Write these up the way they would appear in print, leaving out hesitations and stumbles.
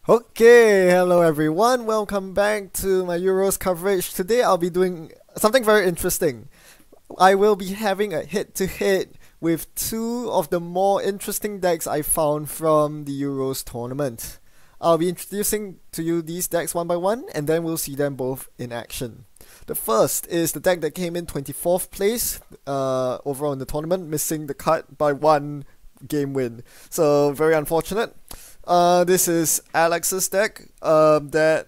Okay, hello everyone. Welcome back to my Euros coverage. Today I'll be doing something very interesting. I will be having a head-to-head with two of the more interesting decks I found from the Euros tournament. I'll be introducing to you these decks one by one, and then we'll see them both in action. The first is the deck that came in 24th place overall in the tournament, missing the cut by one game win. So very unfortunate. This is Alex's deck that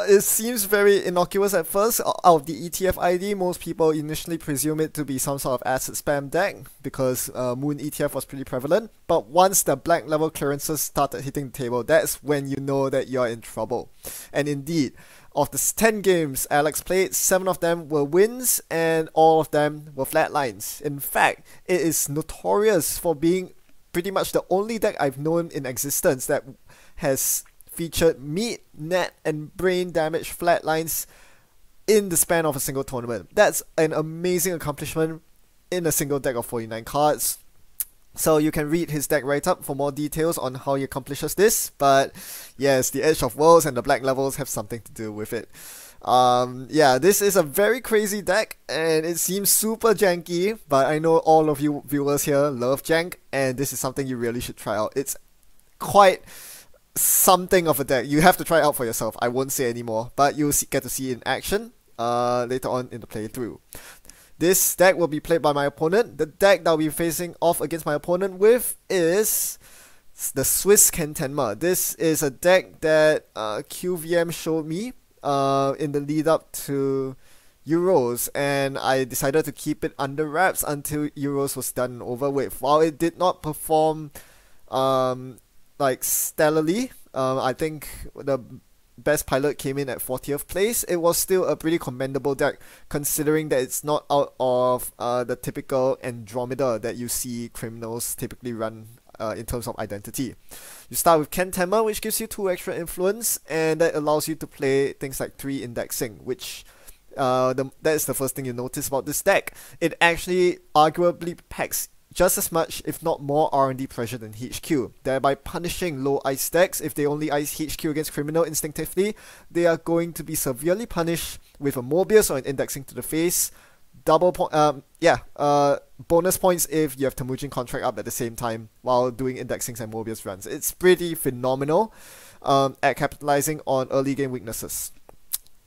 it seems very innocuous at first. Out of the ETF ID, most people initially presume it to be some sort of acid spam deck because Moon ETF was pretty prevalent. But once the black level clearances started hitting the table, that's when you know that you're in trouble. And indeed, of the 10 games Alex played, 7 of them were wins and all of them were flatlines. In fact, it is notorious for being pretty much the only deck I've known in existence that has featured meat, net, and brain damage flatlines in the span of a single tournament. That's an amazing accomplishment in a single deck of 49 cards. So you can read his deck write-up for more details on how he accomplishes this, but yes, the Edge of Worlds and the black levels have something to do with it. Yeah, this is a very crazy deck, and it seems super janky, but I know all of you viewers here love jank, and this is something you really should try out. It's quite something of a deck. You have to try it out for yourself. I won't say anymore, but you'll get to see it in action later on in the playthrough. This deck will be played by my opponent. The deck that I'll be facing off against my opponent with is the Swiss Kentenma. This is a deck that QVM showed me in the lead up to Euros, and I decided to keep it under wraps until Euros was done and over with. While it did not perform like stellarly, I think the best pilot came in at 40th place. It was still a pretty commendable deck considering that it's not out of the typical Andromeda that you see criminals typically run in terms of identity. You start with Kentenma, which gives you 2 extra influence, and that allows you to play things like 3 indexing, which that is the first thing you notice about this deck. It actually arguably packs just as much, if not more, R&D pressure than HQ, thereby punishing low ice decks. If they only ice HQ against criminal instinctively, they are going to be severely punished with a Mobius or an indexing to the face. Bonus points if you have Temujin contract up at the same time while doing indexings and Mobius runs. It's pretty phenomenal at capitalizing on early game weaknesses.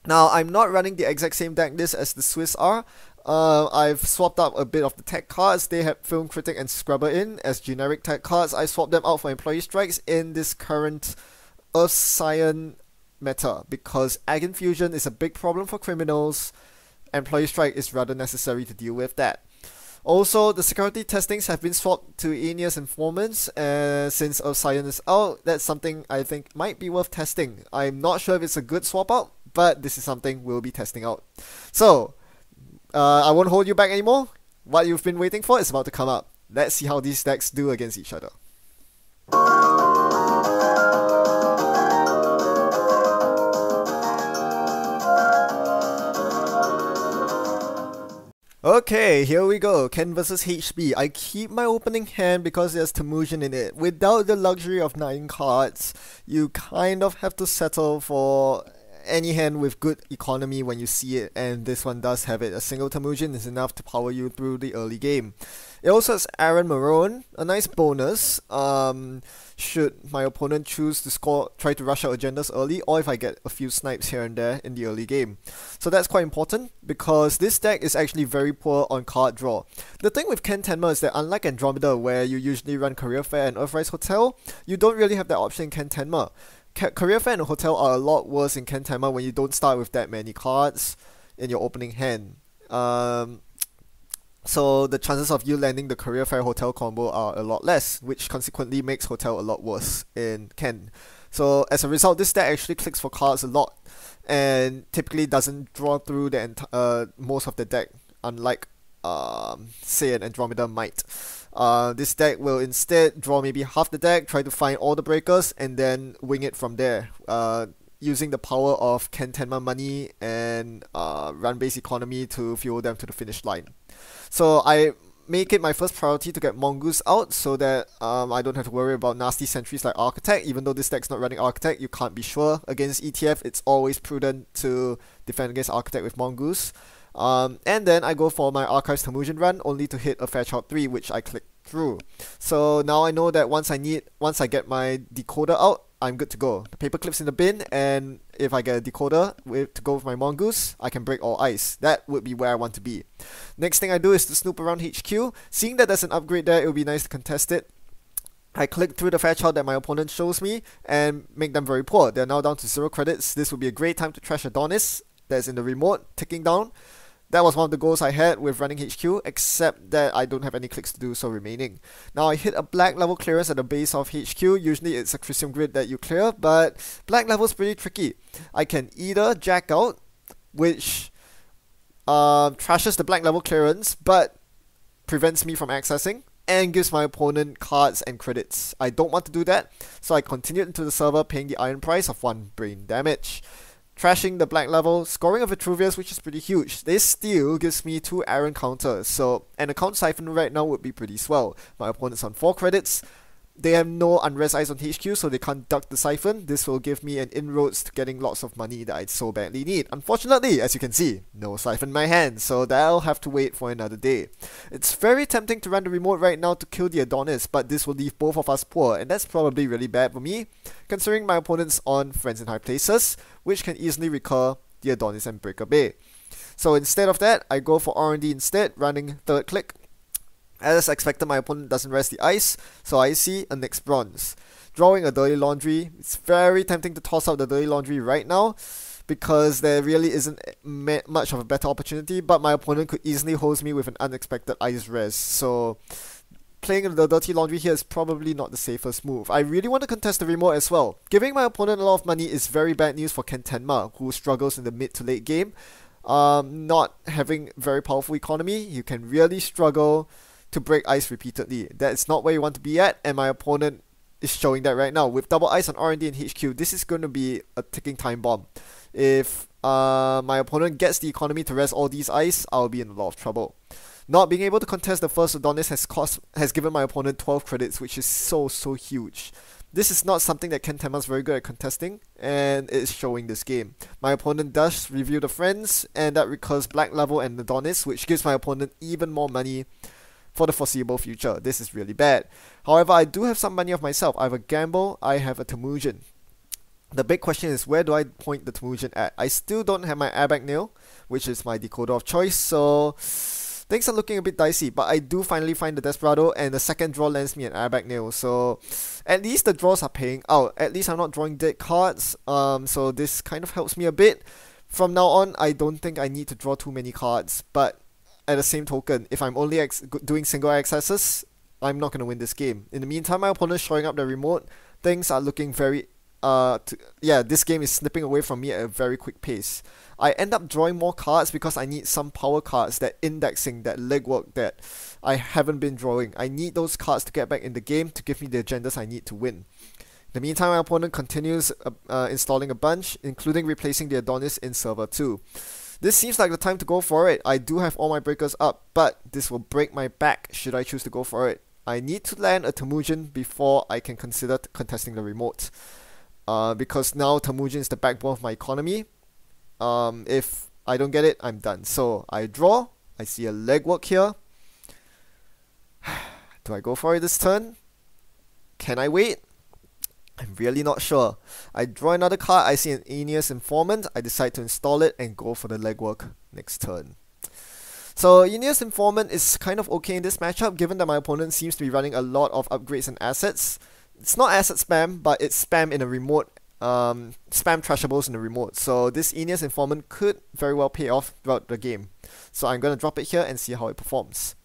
Now, I'm not running the exact same deck list as the Swiss are. I've swapped out a bit of the tech cards. They have Film Critic and Scrubber in as generic tech cards. I swapped them out for Employee Strikes in this current Earth Scion meta because Ag Infusion is a big problem for criminals. Employee Strike is rather necessary to deal with that. Also, the security testings have been swapped to Aeneas Informants since Earth Scion is out. That's something I think might be worth testing. I'm not sure if it's a good swap out, but this is something we'll be testing out. So, I won't hold you back anymore. What you've been waiting for is about to come up. Let's see how these decks do against each other. Okay, here we go. Ken versus HB. I keep my opening hand because there's Temujin in it. Without the luxury of 9 cards, you kind of have to settle for any hand with good economy when you see it, and this one does have it. A single Temujin is enough to power you through the early game. It also has Aaron Marone, a nice bonus should my opponent choose to try to rush out agendas early, or if I get a few snipes here and there in the early game. So that's quite important because this deck is actually very poor on card draw. The thing with Kentenma is that unlike Andromeda, where you usually run Career Fair and Earthrise Hotel, you don't really have that option in Kentenma. Career Fair and Hotel are a lot worse in Kentenma when you don't start with that many cards in your opening hand. So the chances of you landing the Career Fair Hotel combo are a lot less, which consequently makes Hotel a lot worse in Ken. So as a result, this deck actually clicks for cards a lot and typically doesn't draw through the most of the deck, unlike say an Andromeda might. This deck will instead draw maybe half the deck, try to find all the breakers, and then wing it from there, using the power of Kentenma money and run base economy to fuel them to the finish line. So make it my first priority to get Mongoose out so that I don't have to worry about nasty sentries like Architect. Even though this deck's not running Architect, you can't be sure. Against ETF, it's always prudent to defend against Architect with Mongoose. And then I go for my Archives Temujin run, only to hit a Fairchild 3, which I click through. So now I know that once I get my decoder out, I'm good to go. The paperclip's in the bin, and if I get a decoder to go with my Mongoose, I can break all ice. That would be where I want to be. Next thing I do is to snoop around HQ. Seeing that there's an upgrade there, it would be nice to contest it. I click through the Fairchild that my opponent shows me and make them very poor. They're now down to 0 credits. This would be a great time to trash Adonis that's in the remote, ticking down. That was one of the goals I had with running HQ, except that I don't have any clicks to do so remaining. Now I hit a black level clearance at the base of HQ. Usually it's a Crisium Grid that you clear, but black level is pretty tricky. I can either jack out, which trashes the black level clearance, but prevents me from accessing, and gives my opponent cards and credits. I don't want to do that, so I continued into the server paying the iron price of 1 brain damage. Trashing the black level, scoring a Vitruvius, which is pretty huge. This still gives me 2 Aaron counters, so an account siphon right now would be pretty swell. My opponent's on 4 credits. They have no unrest eyes on HQ, so they can't duck the siphon. This will give me an inroads to getting lots of money that I so badly need. Unfortunately, as you can see, no siphon in my hand, so that'll have to wait for another day. It's very tempting to run the remote right now to kill the Adonis, but this will leave both of us poor, and that's probably really bad for me, considering my opponent's on Friends in High Places, which can easily recur the Adonis and Breaker Bay. So instead of that, I go for R&D instead, running 3rd click. As expected, my opponent doesn't rest the ice, so I see a Nyx Bronze. Drawing a Dirty Laundry, it's very tempting to toss out the Dirty Laundry right now, because there really isn't much of a better opportunity, but my opponent could easily hose me with an unexpected ice res, so playing the Dirty Laundry here is probably not the safest move. I really want to contest the remote as well. Giving my opponent a lot of money is very bad news for Ken Tenma, who struggles in the mid to late game. Not having very powerful economy, you can really struggle to break ice repeatedly. That's not where you want to be at, and my opponent is showing that right now. With double ice on R&D and HQ, this is going to be a ticking time bomb. If my opponent gets the economy to rest all these ice, I'll be in a lot of trouble. Not being able to contest the first Adonis has given my opponent 12 credits, which is so huge. This is not something that Ken Tenma is very good at contesting, and it is showing this game. My opponent does review the friends, and that recurs black level and Adonis, which gives my opponent even more money for the foreseeable future. This is really bad. However, I do have some money of myself. I have a Gamble, I have a Temujin. The big question is, where do I point the Temujin at? I still don't have my airbag nail, which is my decoder of choice, so things are looking a bit dicey, but I do finally find the Desperado, and the second draw lands me an airbag nail, so at least the draws are paying out. At least I'm not drawing dead cards, so this kind of helps me a bit. From now on, I don't think I need to draw too many cards, but at the same token, if I'm only doing single accesses, I'm not going to win this game. In the meantime, my opponent's showing up the remote. Things are looking very... this game is slipping away from me at a very quick pace. I end up drawing more cards because I need some power cards, that indexing, that legwork that I haven't been drawing. I need those cards to get back in the game to give me the agendas I need to win. In the meantime, my opponent continues installing a bunch, including replacing the Adonis in server 2. This seems like the time to go for it. I do have all my breakers up, but this will break my back should I choose to go for it. I need to land a Temujin before I can consider contesting the remote. Because now Temujin is the backbone of my economy. If I don't get it, I'm done. So I draw. I see a legwork here. Do I go for it this turn? Can I wait? I'm really not sure. I draw another card, I see an Aeneas Informant, I decide to install it and go for the legwork next turn. So Aeneas Informant is kind of okay in this matchup, given that my opponent seems to be running a lot of upgrades and assets. It's not asset spam, but it's spam in a remote, spam trashables in the remote. So this Aeneas Informant could very well pay off throughout the game. So I'm going to drop it here and see how it performs.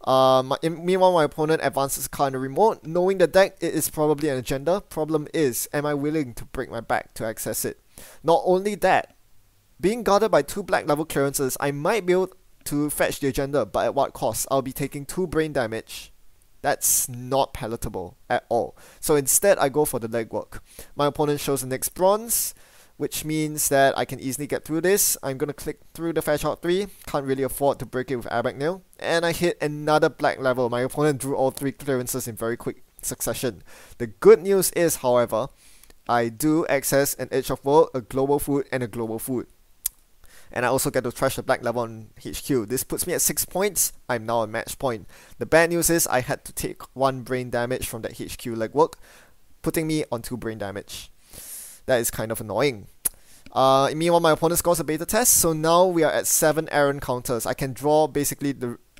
Meanwhile, my opponent advances a card in the remote. Knowing the deck, it is probably an agenda. Problem is, am I willing to break my back to access it? Not only that, being guarded by 2 black level clearances, I might be able to fetch the agenda, but at what cost? I'll be taking 2 brain damage. That's not palatable at all. So instead, I go for the legwork. My opponent shows the next bronze. which means that I can easily get through this. I'm going to click through the Fairchild 3, can't really afford to break it with Airbag Nail, and I hit another black level. My opponent drew all 3 clearances in very quick succession. The good news is, however, I do access an Edge of World, a Global Food, and a Global Food. And I also get to trash the black level on HQ. This puts me at 6 points. I'm now on match point. The bad news is I had to take 1 brain damage from that HQ legwork, putting me on 2 brain damage. That is kind of annoying. Meanwhile, my opponent scores a beta test, so now we are at 7 errand counters. I can draw basically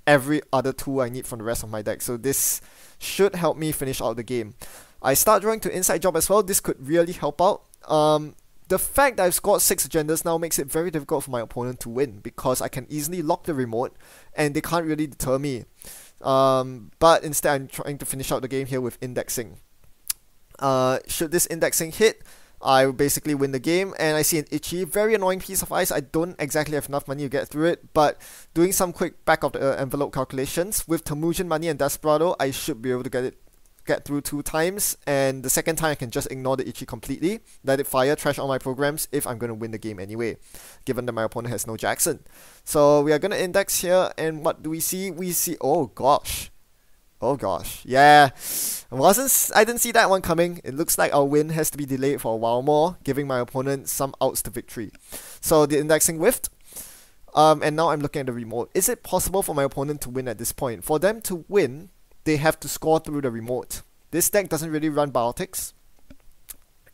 every other tool I need from the rest of my deck, so this should help me finish out the game. I start drawing to Inside Job as well. This could really help out. The fact that I've scored 6 agendas now makes it very difficult for my opponent to win, because I can easily lock the remote and they can't really deter me. But instead I'm trying to finish out the game here with indexing. Should this indexing hit, I will basically win the game, and I see an itchy, very annoying piece of ice. I don't exactly have enough money to get through it, but doing some quick back of the envelope calculations, with Temujin money and Desperado, I should be able to get through 2 times, and the second time I can just ignore the itchy completely, let it fire, trash all my programs if I'm going to win the game anyway, given that my opponent has no Jackson. So we are going to index here, and what do we see? We see, oh gosh, yeah, I didn't see that one coming. It looks like our win has to be delayed for a while more, giving my opponent some outs to victory. So the indexing whiffed, and now I'm looking at the remote. Is it possible for my opponent to win at this point? For them to win, they have to score through the remote. This deck doesn't really run biotics,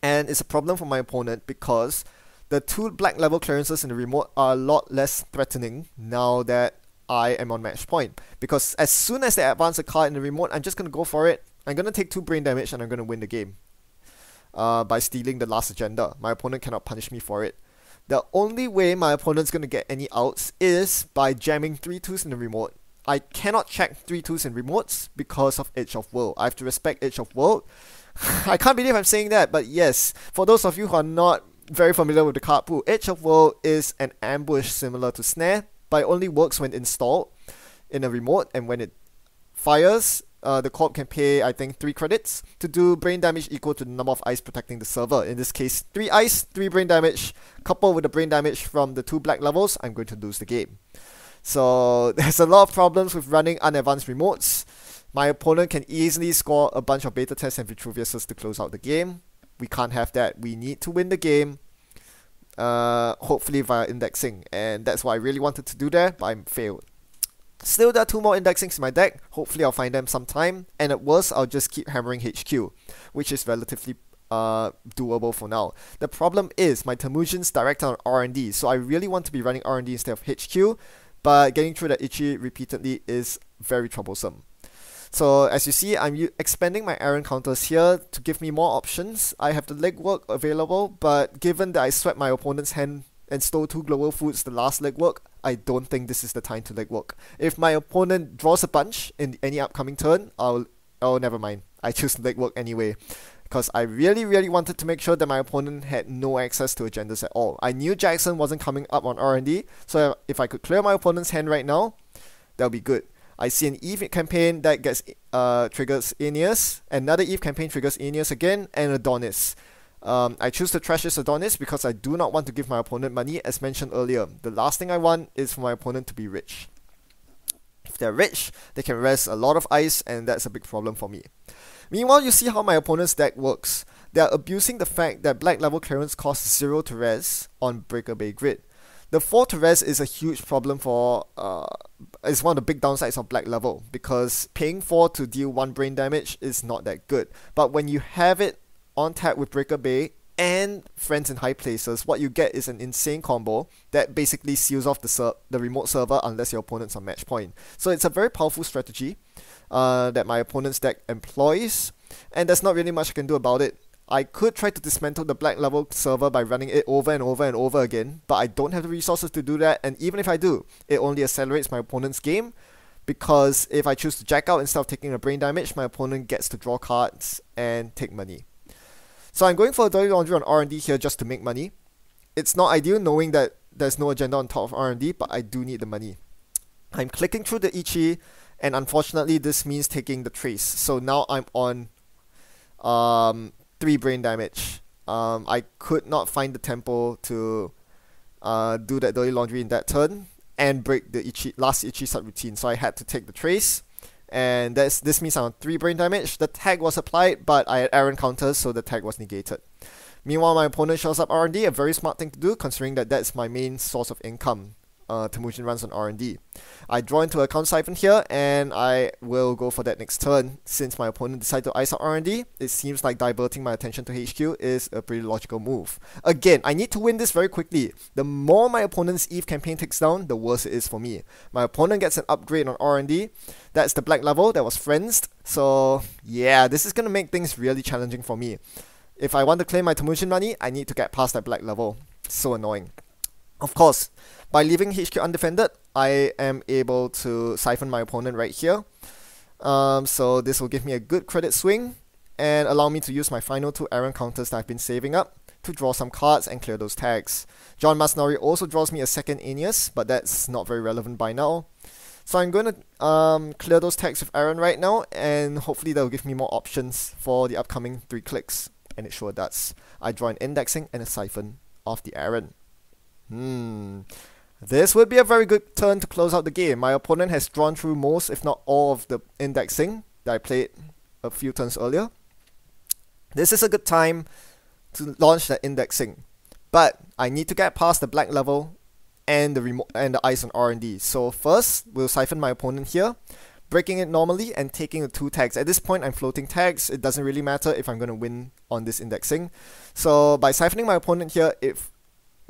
and it's a problem for my opponent because the 2 black level clearances in the remote are a lot less threatening now that I am on match point. Because as soon as they advance a card in the remote, I'm just going to go for it. I'm going to take 2 brain damage and I'm going to win the game by stealing the last agenda. My opponent cannot punish me for it. The only way my opponent's going to get any outs is by jamming 3 2s in the remote. I cannot check 3 2s in remotes because of Edge of World. I have to respect Edge of World. I can't believe I'm saying that, but yes, for those of you who are not very familiar with the card pool, Edge of World is an ambush similar to Snare, but it only works when installed in a remote, and when it fires, the corp can pay, I think, 3 credits to do brain damage equal to the number of ice protecting the server. In this case, 3 ice, 3 brain damage, coupled with the brain damage from the 2 black levels, I'm going to lose the game. So there's a lot of problems with running unadvanced remotes. My opponent can easily score a bunch of beta tests and Vitruviuses to close out the game. We can't have that. We need to win the game, hopefully via indexing, and that's what I really wanted to do there, but I failed. Still, there are 2 more indexings in my deck. Hopefully I'll find them sometime, and at worst I'll just keep hammering HQ, which is relatively doable for now. The problem is my Temujin's directed on R&D, so I really want to be running R&D instead of HQ, but getting through that itchy repeatedly is very troublesome. So as you see, I'm expanding my errand counters here to give me more options. I have the legwork available, but given that I swept my opponent's hand and stole 2 global foods the last legwork, I don't think this is the time to legwork. If my opponent draws a bunch in any upcoming turn, oh never mind. I choose legwork anyway, because I really wanted to make sure that my opponent had no access to agendas at all. I knew Jackson wasn't coming up on R&D, so if I could clear my opponent's hand right now, that would be good. I see an Eve campaign that gets triggers Aeneas, another Eve campaign triggers Aeneas again, and Adonis. I choose to trash this Adonis because I do not want to give my opponent money, as mentioned earlier. The last thing I want is for my opponent to be rich. If they're rich, they can rest a lot of ice, and that's a big problem for me. Meanwhile, you see how my opponent's deck works. They are abusing the fact that black level clearance costs 0 to res on Breaker Bay Grid. The 4 to res is a huge problem for, it's one of the big downsides of black level, because paying 4 to deal 1 brain damage is not that good. But when you have it on tap with Breaker Bay and Friends in High Places, what you get is an insane combo that basically seals off the remote server unless your opponent's on match point. So it's a very powerful strategy that my opponent's deck employs, and there's not really much I can do about it. I could try to dismantle the black level server by running it over and over and over again, but I don't have the resources to do that, and even if I do, it only accelerates my opponent's game, because if I choose to jack out instead of taking a brain damage, my opponent gets to draw cards and take money. So I'm going for a dirty laundry on R&D here just to make money. It's not ideal knowing that there's no agenda on top of R&D, but I do need the money. I'm clicking through the Ichi, and unfortunately this means taking the trace. So now I'm on 3 brain damage. I could not find the tempo to do that dirty laundry in that turn and break the last Ichi subroutine. So I had to take the trace, and this means I'm on 3 brain damage. The tag was applied, but I had Aaron counters, so the tag was negated. Meanwhile, my opponent shows up R&D, a very smart thing to do considering that that's my main source of income. Temujin runs on R&D. I draw into a Count Siphon here, and I will go for that next turn. Since my opponent decided to ice out R&D, it seems like diverting my attention to HQ is a pretty logical move. Again, I need to win this very quickly. The more my opponent's EVE campaign takes down, the worse it is for me. My opponent gets an upgrade on R&D. That's the black level that was friendsed. So yeah, this is going to make things really challenging for me. If I want to claim my Temujin money, I need to get past that black level. So annoying. Of course, by leaving HQ undefended, I am able to siphon my opponent right here. So this will give me a good credit swing and allow me to use my final 2 Aaron counters that I've been saving up to draw some cards and clear those tags. John Masnori also draws me a second Aeneas, but that's not very relevant by now. So I'm going to clear those tags with Aaron right now, and hopefully that will give me more options for the upcoming 3 clicks. And it sure does. I draw an indexing and a siphon off the Aaron. This would be a very good turn to close out the game. My opponent has drawn through most, if not all, of the indexing that I played a few turns earlier. This is a good time to launch that indexing, but I need to get past the black level and the ice on R&D. So first, we'll siphon my opponent here, breaking it normally and taking the 2 tags. At this point, I'm floating tags. It doesn't really matter if I'm going to win on this indexing. So by siphoning my opponent here, it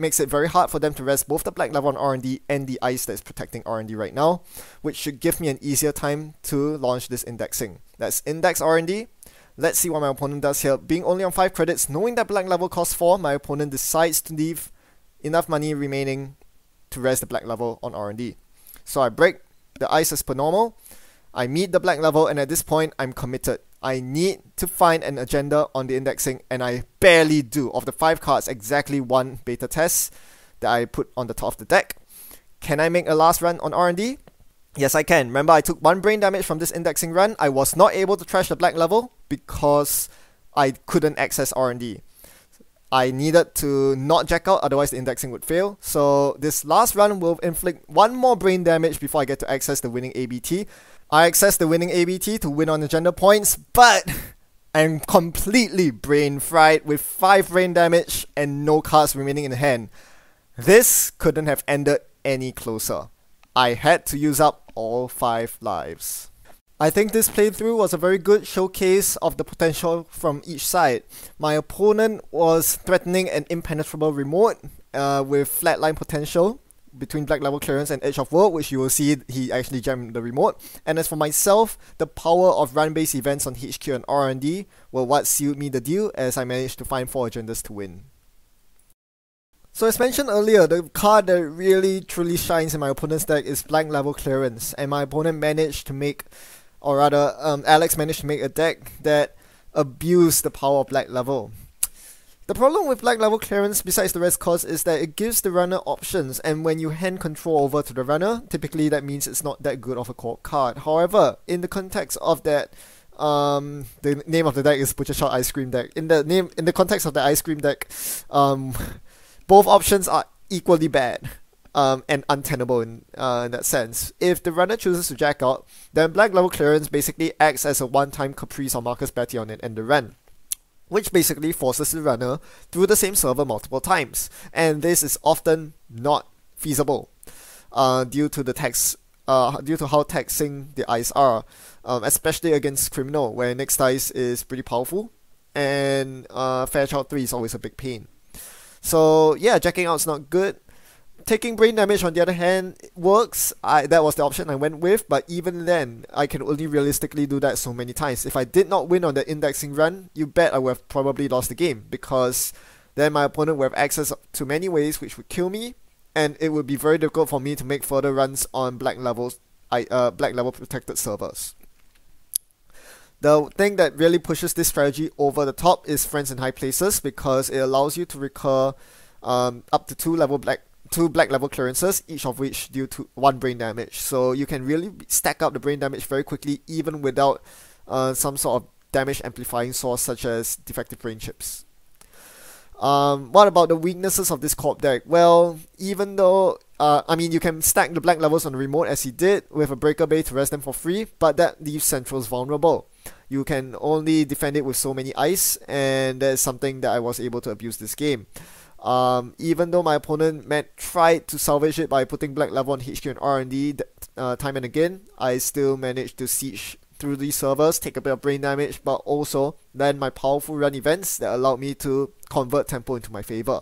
makes it very hard for them to rest both the black level on R&D and the ice that's protecting R&D right now, which should give me an easier time to launch this indexing. That's index R&D. Let's see what my opponent does here. Being only on 5 credits, knowing that black level costs 4, my opponent decides to leave enough money remaining to rest the black level on R&D. So I break the ice as per normal. I meet the black level, and at this point, I'm committed. I need to find an agenda on the indexing, and I barely do. Of the 5 cards, exactly 1 beta test that I put on the top of the deck. Can I make a last run on R&D? Yes, I can. Remember, I took 1 brain damage from this indexing run. I was not able to trash the black level because I couldn't access R&D. I needed to not jack out, otherwise the indexing would fail. So this last run will inflict 1 more brain damage before I get to access the winning ABT. I access the winning ABT to win on agenda points, but I'm completely brain fried with 5 brain damage and no cards remaining in hand. This couldn't have ended any closer. I had to use up all 5 lives. I think this playthrough was a very good showcase of the potential from each side. My opponent was threatening an impenetrable remote with flatline potential between black level clearance and edge of world, which you will see he actually jammed the remote. And as for myself, the power of run-based events on HQ and R&D were what sealed me the deal, as I managed to find 4 agendas to win. So as mentioned earlier, the card that really truly shines in my opponent's deck is black level clearance, and my opponent managed to make, or rather Alex managed to make a deck that abused the power of black level. The problem with black level clearance, besides the rest cause, is that it gives the runner options, and when you hand control over to the runner, typically that means it's not that good of a core card. However, in the context of that, the name of the deck is Butcher Shot Ice Cream deck. In the context of the ice cream deck, both options are equally bad and untenable in that sense. If the runner chooses to jack out, then black level clearance basically acts as a one-time Caprice or Marcus Betty on it and the run, which basically forces the runner through the same server multiple times, and this is often not feasible due to how taxing the ice are, especially against criminal, where next ice is pretty powerful, and Fairchild 3 is always a big pain. So yeah, jacking out's not good. Taking brain damage, on the other hand, works. That was the option I went with, but even then, I can only realistically do that so many times. If I did not win on the indexing run, you bet I would have probably lost the game, because then my opponent would have access to many ways which would kill me, and it would be very difficult for me to make further runs on black level protected servers. The thing that really pushes this strategy over the top is Friends in High Places, because it allows you to recur up to 2 black level clearances, each of which due to 1 brain damage. So you can really stack up the brain damage very quickly, even without some sort of damage amplifying source such as defective brain chips. What about the weaknesses of this corp deck? Well, even though you can stack the black levels on the remote as he did with a breaker bay to rest them for free, but that leaves centrals vulnerable. You can only defend it with so many ice, and that's something that I was able to abuse this game. Even though my opponent tried to salvage it by putting black level on HQ and R&D time and again, I still managed to siege through these servers, take a bit of brain damage, but also land my powerful run events that allowed me to convert tempo into my favor.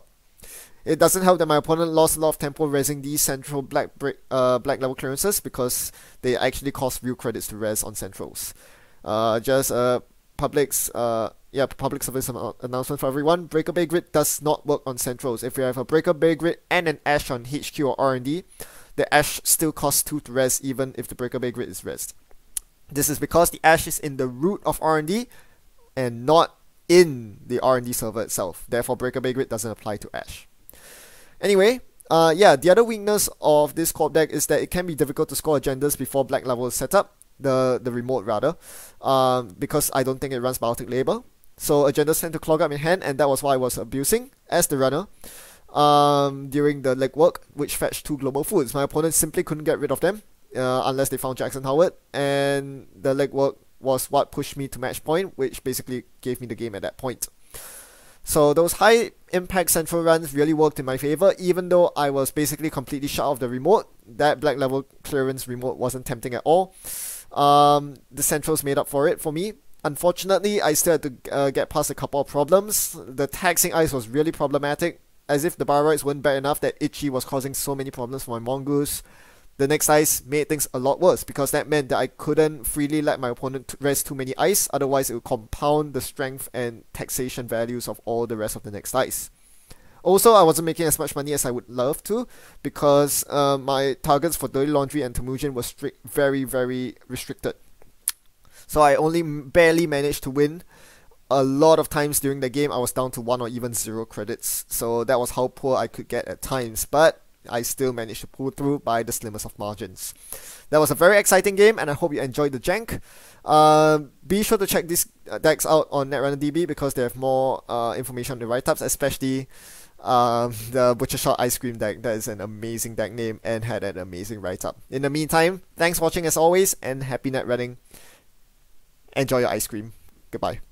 It doesn't help that my opponent lost a lot of tempo raising these central black level clearances because they actually cost real credits to res on centrals. Public service announcement for everyone. Breaker Bay Grid does not work on centrals. If you have a Breaker Bay Grid and an Ash on HQ or R&D, the Ash still costs 2 to res even if the Breaker Bay Grid is resed. This is because the Ash is in the root of R&D and not in the R&D server itself. Therefore, Breaker Bay Grid doesn't apply to Ash. Anyway, the other weakness of this corp deck is that it can be difficult to score agendas before black level is set up, the remote rather, because I don't think it runs Biotic Labor. So agendas tend to clog up in hand, and that was why I was abusing as the runner during the legwork, which fetched 2 global foods. My opponent simply couldn't get rid of them unless they found Jackson Howard, and the legwork was what pushed me to match point, which basically gave me the game at that point. So those high impact central runs really worked in my favor, even though I was basically completely shut off the remote. That black level clearance remote wasn't tempting at all. The centrals made up for it for me. Unfortunately, I still had to get past a couple of problems. The taxing ice was really problematic, as if the Bioroids weren't bad enough that Itchy was causing so many problems for my Mongoose. The next ice made things a lot worse because that meant that I couldn't freely let my opponent rest too many ice, otherwise it would compound the strength and taxation values of all the rest of the next ice. Also, I wasn't making as much money as I would love to because my targets for Dirty Laundry and Temujin were very, very restricted. So I only barely managed to win. A lot of times during the game I was down to 1 or even 0 credits, so that was how poor I could get at times, but I still managed to pull through by the slimmest of margins. That was a very exciting game, and I hope you enjoyed the jank. Be sure to check these decks out on Netrunner DB because they have more information on the write-ups, especially the Butcher Shot Ice Cream deck. That is an amazing deck name and had an amazing write-up. In the meantime, thanks for watching as always, and happy net running. Enjoy your ice cream. Goodbye.